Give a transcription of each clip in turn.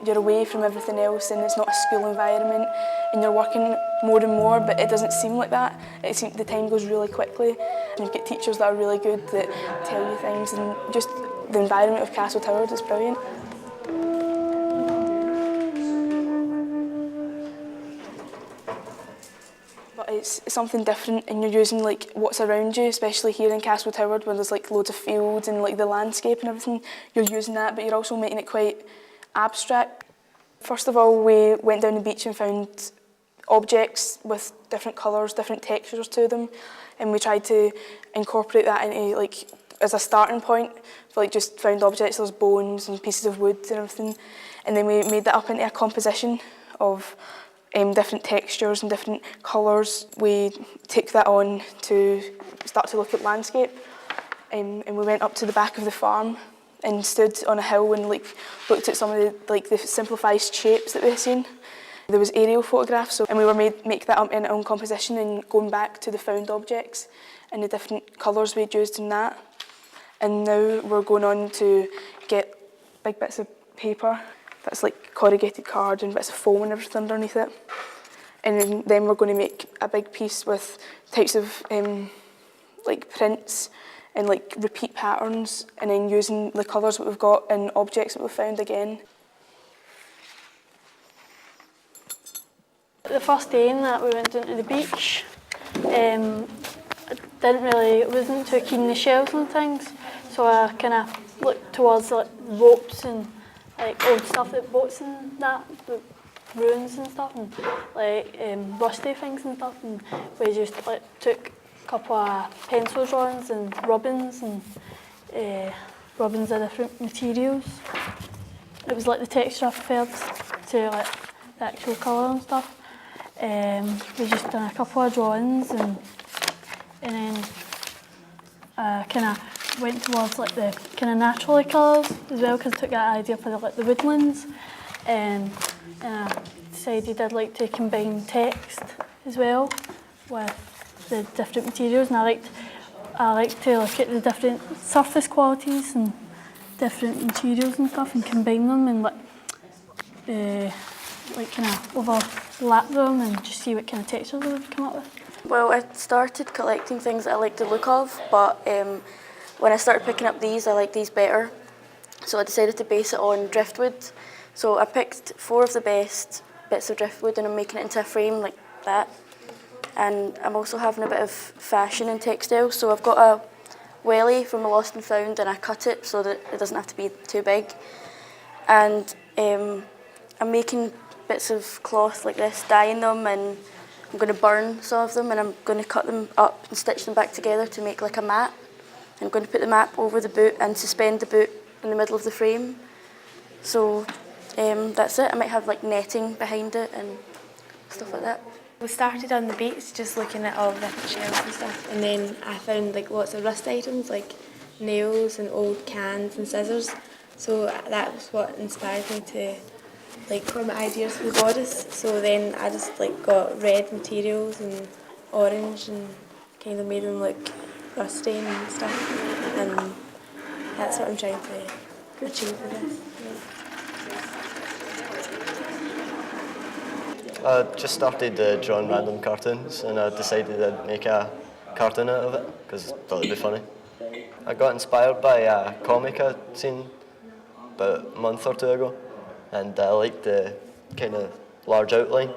you're away from everything else and it's not a school environment and you're working more and more, but it doesn't seem like that. The time goes really quickly. You've got teachers that are really good that tell you things, and just the environment of Castle Towers is brilliant. But it's something different, and you're using like what's around you, especially here in Castle Towers where there's like loads of fields and like the landscape and everything. You're using that, but you're also making it quite abstract. First of all, we went down the beach and found objects with different colours, different textures to them, and we tried to incorporate that into like as a starting point. For like just found objects, there's bones and pieces of wood and everything, and then we made that up into a composition of different textures and different colours. We took that on to start to look at landscape, and we went up to the back of the farm and stood on a hill and like looked at some of the simplified shapes that we had seen. There was aerial photographs, and we were make that up in our own composition and going back to the found objects and the different colours we'd used in that. And now we're going on to get big bits of paper that's like corrugated card and bits of foam and everything underneath it. And then we're going to make a big piece with types of like prints and like repeat patterns, and then using the colours that we've got and objects that we've found again. The first day in that we went down to the beach, I wasn't too keen on the shells and things, so I kind of looked towards like ropes and like old stuff that boats and that, the ruins and stuff, and like rusty things and stuff, and we just like took a couple of pencil drawings and rubbings of different materials. It was like the texture I preferred to like the actual colour and stuff. We just done a couple of drawings, and then kind of went towards like the kind of natural colours as well, because I took that idea for the woodlands, and I decided I'd like to combine text as well with the different materials, and I like to look at the different surface qualities and different materials and stuff and combine them and like kind of overlap them and just see what kind of textures I would come up with. Well, I started collecting things that I like the look of, but when I started picking up these, I like these better. So I decided to base it on driftwood. So I picked 4 of the best bits of driftwood and I'm making it into a frame like that. And I'm also having a bit of fashion and textile. So I've got a welly from a Lost and Found, and I cut it so that it doesn't have to be too big. And I'm making bits of cloth like this, dyeing them, and I'm going to burn some of them, and I'm going to cut them up and stitch them back together to make like a map. I'm going to put the map over the boot and suspend the boot in the middle of the frame. So that's it. I might have like netting behind it and stuff like that. We started on the beach just looking at all the different shells and stuff, and then I found like lots of rust items like nails and old cans and scissors. So that was what inspired me to like for my ideas for the bodice. So then I just like got red materials and orange and kind of made them look rusty and stuff, and that's what I'm trying to achieve with this. I just started drawing random cartoons, and I decided I'd make a cartoon out of it because I thought it'd be funny. I got inspired by a comic I'd seen about a month or 2 ago, and I liked the kind of large outline.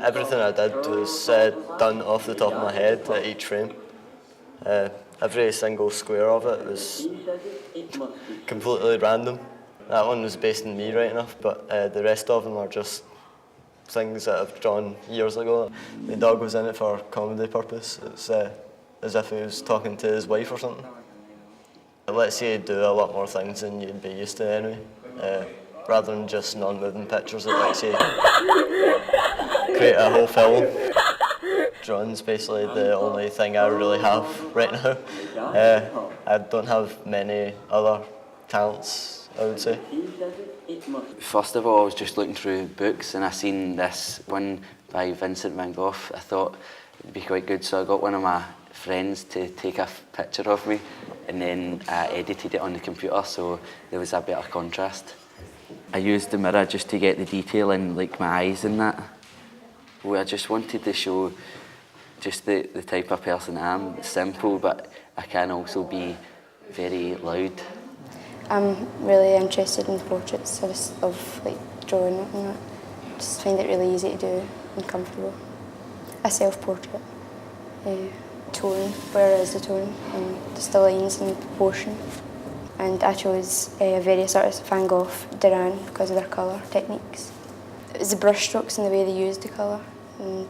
Everything I did was done off the top of my head at each frame. Every single square of it was completely random. That one was based on me right enough, but the rest of them are just things that I've drawn years ago. The dog was in it for comedy purpose. It's as if he was talking to his wife or something. It lets you do a lot more things than you'd be used to anyway. Rather than just non-moving pictures, it lets you create a whole film. Drawing's basically the only thing I really have right now. I don't have many other talents, I would say. First of all, I was just looking through books and I seen this one by Vincent van Gogh. I thought it'd be quite good, so I got one of my friends to take a picture of me, and then I edited it on the computer so there was a better contrast. I used the mirror just to get the detail in like my eyes and that. Well, I just wanted to show just the type of person I am. It's simple, but I can also be very loud. I'm really interested in portraits. I just love like drawing it and that. Just find it really easy to do and comfortable. A self-portrait. Tone, where is the tone, and just the lines and proportion. And I chose various artists, Van Gogh, Duran, because of their colour techniques. It was the brush strokes and the way they used the colour, and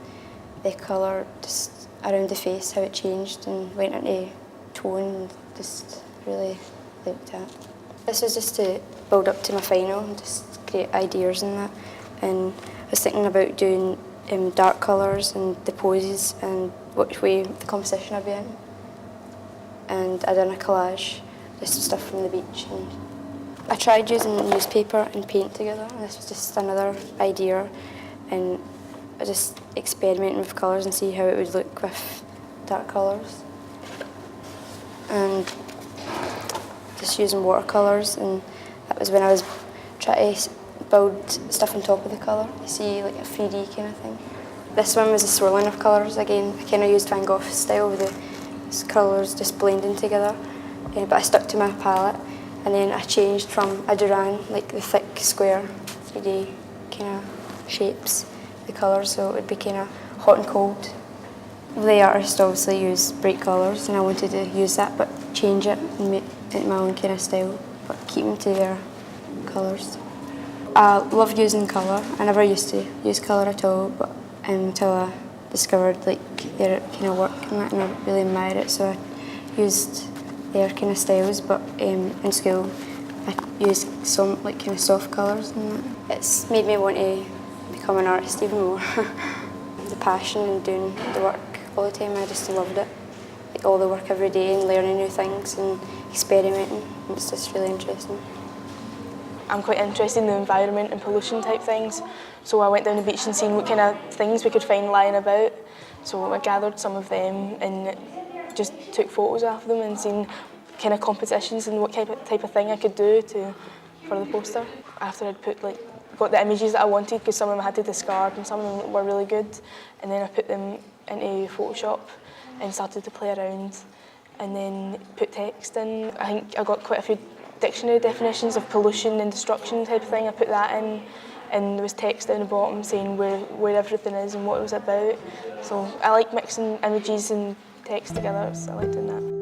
the colour just around the face, how it changed and went into tone, and just really looked at. This was just to build up to my final and just create ideas and that. And I was thinking about doing dark colours and the poses and which way the composition I'd be in. And I done a collage, just stuff from the beach. And I tried using newspaper and paint together, and this was just another idea. And I just experimenting with colours and see how it would look with dark colours. And just using watercolours, and that was when I was trying to build stuff on top of the colour. You see, like a 3D kind of thing. This one was a swirling of colours again. I kind of used Van Gogh style with the colours just blending together. But I stuck to my palette, and then I changed from a Duran, like the thick square 3D kind of shapes, the colours, so it would be kind of hot and cold. The artist obviously used bright colours, and I wanted to use that but change it and make it my own kind of style, but keep them to their colours. I love using colour. I never used to use colour at all, but until I discovered like their kind of work and that, and I really admired it, so I used their kind of styles. But in school, I used some like kind of soft colours, and that. It's made me want to become an artist even more. The passion and doing the work all the time, I just loved it. Like all the work every day and learning new things and experimenting. It's just really interesting. I'm quite interested in the environment and pollution type things, so I went down the beach and seen what kind of things we could find lying about. So I gathered some of them and just took photos of them and seen kind of competitions and what type of thing I could do for the poster. After I'd got the images that I wanted, because some of them I had to discard and some of them were really good, and then I put them into Photoshop and started to play around, and then put text in. I think I got quite a few dictionary definitions of pollution and destruction type of thing. I put that in, and there was text down the bottom saying where everything is and what it was about. So I like mixing images and text together, so I like doing that.